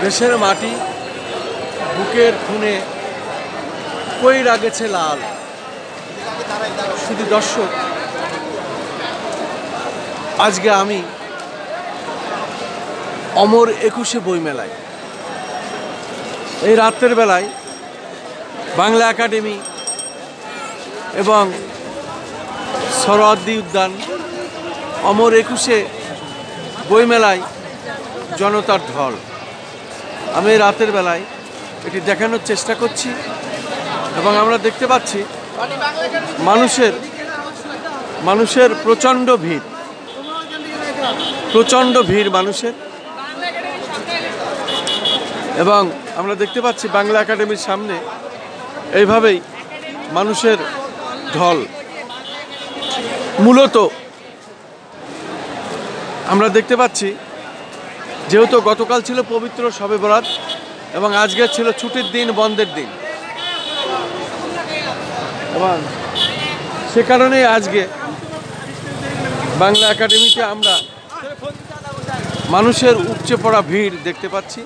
দেশের মাটি বুকের খুনে কই রাগেছে লাল। শুধু দর্শক, আজকে আমি অমর 21 বইমেলায়, এই রাতের বেলায় বাংলা একাডেমি এবং সরোয়ার্দী উদ্যান অমর 21 বইমেলায় জনতার ঢল। আমি রাতের বেলায় এটি দেখানোর চেষ্টা করছি এবং আমরা দেখতে পাচ্ছি মানুষের প্রচণ্ড ভিড় মানুষের। এবং আমরা দেখতে পাচ্ছি বাংলা একাডেমির সামনে এইভাবেই মানুষের ঢল। মূলত আমরা দেখতে পাচ্ছি যেহেতু গতকাল ছিল পবিত্র শবে বরাত এবং আজকে ছিল ছুটির দিন, বন্ধের দিন, এবং সে কারণে আজকে বাংলা একাডেমিতে আমরা মানুষের উপচে পড়া ভিড় দেখতে পাচ্ছি।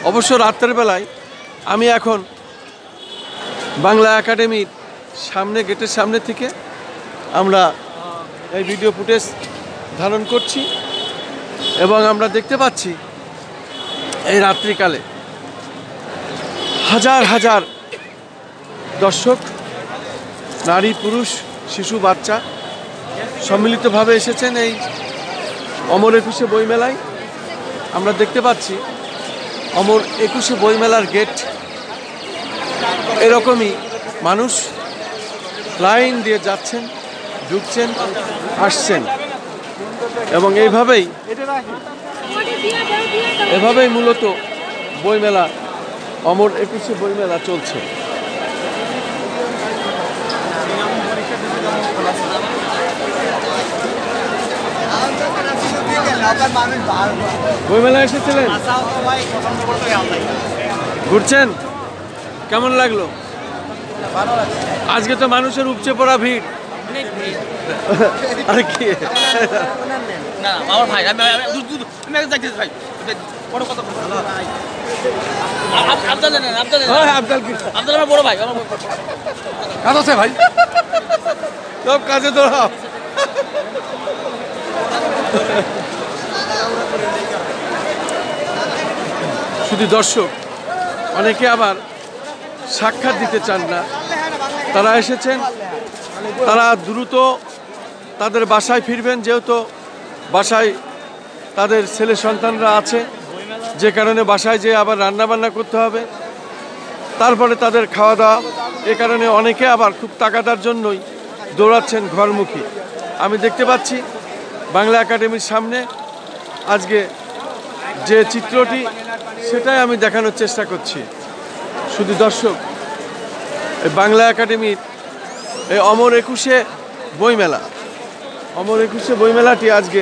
অবশ্য রাতের বেলায় আমি এখন বাংলা একাডেমির সামনে, গেটের সামনে থেকে আমরা এই ভিডিও ফুটেজ ধারণ করছি এবং আমরা দেখতে পাচ্ছি এই রাত্রিকালে হাজার হাজার দর্শক, নারী, পুরুষ, শিশু, বাচ্চা সম্মিলিতভাবে এসেছেন এই অমর 21 বইমেলায়। আমরা দেখতে পাচ্ছি অমর 21 বইমেলার গেট এরকমই মানুষ লাইন দিয়ে যাচ্ছেন, ঢুকছেন, আসছেন এবং এভাবেই মূলত বইমেলা, অমর 21 বইমেলা চলছে। বইমেলা এসেছিলেন, ঘুরছেন, কেমন লাগলো? আজকে তো মানুষের উপচে পড়া ভিড়। আরে কি না আমার ভাই, আমি যাইতেছি ভাই, বড় কথা আব্দুল আমার বড় ভাই, কাজ আছে ভাই, সব কাজে ধরা। শুধু দর্শক, অনেকে আবার সাক্ষাৎ দিতে চান না, তারা এসেছেন, তারা দ্রুত তাদের বাসায় ফিরবেন, যেহেতু বাসায় তাদের ছেলে সন্তানরা আছে, যে কারণে বাসায় যেয়ে আবার রান্নাবান্না করতে হবে, তারপরে তাদের খাওয়া দাওয়া। এ কারণে অনেকে আবার খুব তাগাদার জন্যই দৌড়াচ্ছেন ঘরমুখী। আমি দেখতে পাচ্ছি বাংলা একাডেমির সামনে আজকে যে চিত্রটি, সেটাই আমি দেখানোর চেষ্টা করছি। শুধু দর্শক, এই বাংলা একাডেমির এই অমর 21 বইমেলা, অমর 21 বইমেলাটি আজকে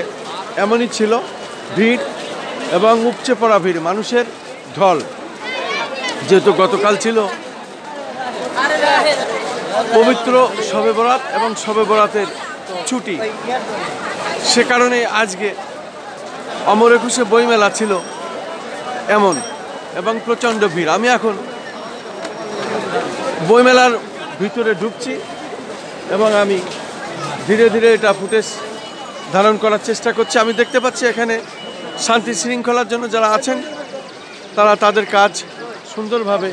এমনই ছিল, ভিড় এবং উপচে পড়া ভিড়, মানুষের ঢল। যেহেতু গতকাল ছিল পবিত্র শবে বরাত এবং শবে বরাতের ছুটি, সে কারণে আজকে অমর 21 বইমেলা ছিল এমন এবং প্রচণ্ড ভিড়। আমি এখন বইমেলার ভিতরে ঢুকছি এবং আমি ধীরে ধীরে এটা ফুটেজ ধারণ করার চেষ্টা করছি। আমি দেখতে পাচ্ছি এখানে শান্তি শৃঙ্খলার জন্য যারা আছেন তারা তাদের কাজ সুন্দরভাবে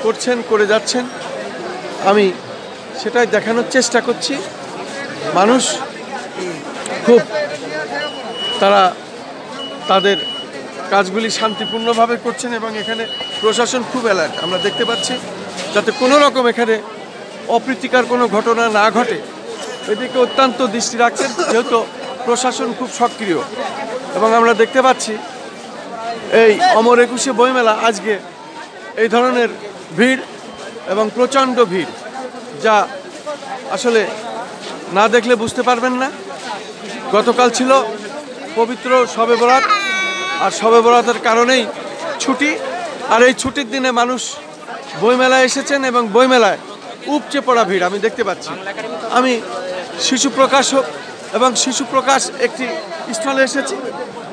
করছেন, করে যাচ্ছেন। আমি সেটাই দেখানোর চেষ্টা করছি। মানুষ খুব, তারা তাদের কাজগুলি শান্তিপূর্ণভাবে করছেন এবং এখানে প্রশাসন খুব অ্যালার্ট। আমরা দেখতে পাচ্ছি যাতে কোনো রকম এখানে অপ্রীতিকর কোনো ঘটনা না ঘটে, এদিকে অত্যন্ত দৃষ্টি রাখছেন, যেহেতু প্রশাসন খুব সক্রিয়। এবং আমরা দেখতে পাচ্ছি এই অমর 21 বইমেলা আজকে এই ধরনের ভিড় এবং প্রচণ্ড ভিড়, যা আসলে না দেখলে বুঝতে পারবেন না। গতকাল ছিল পবিত্র শবে বরাত, আর শবে বরাতের কারণেই ছুটি, আর এই ছুটির দিনে মানুষ বইমেলায় এসেছেন এবং বইমেলায় উপচে পড়া ভিড় আমি দেখতে পাচ্ছি। আমি শিশু প্রকাশক এবং শিশু প্রকাশ একটি স্টলে এসেছি।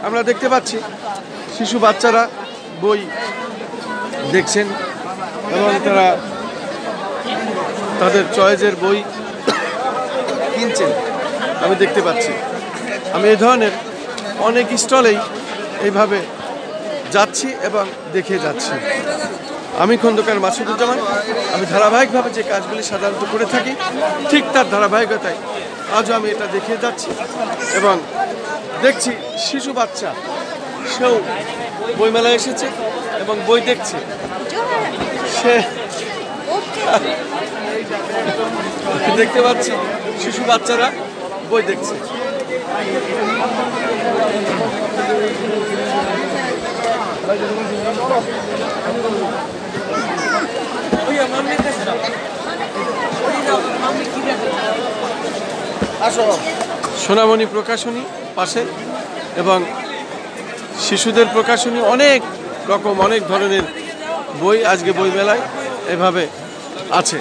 আমরা দেখতে পাচ্ছি শিশু বাচ্চারা বই দেখছেন এবং তারা তাদের চয়েসের বই কিনছেন আমি দেখতে পাচ্ছি। আমি এই ধরনের অনেক স্টলেই এইভাবে যাচ্ছি এবং দেখে যাচ্ছি। আমি খন্দকার মাসুদুজ্জামান। আমি ধারাবাহিকভাবে যে কাজগুলি সাধারণত করে থাকি ঠিক তার ধারাবাহিকতায় আজও আমি এটা দেখে যাচ্ছি এবং দেখছি শিশু বাচ্চা সেও বইমেলায় এসেছে এবং বই দেখছে। সে দেখতে পাচ্ছি শিশু বাচ্চারা বই দেখছে। সোনামণি প্রকাশনী পাশে এবং শিশুদের প্রকাশনী অনেক রকম অনেক ধরনের বই আজকে বই মেলায় এভাবে আছে।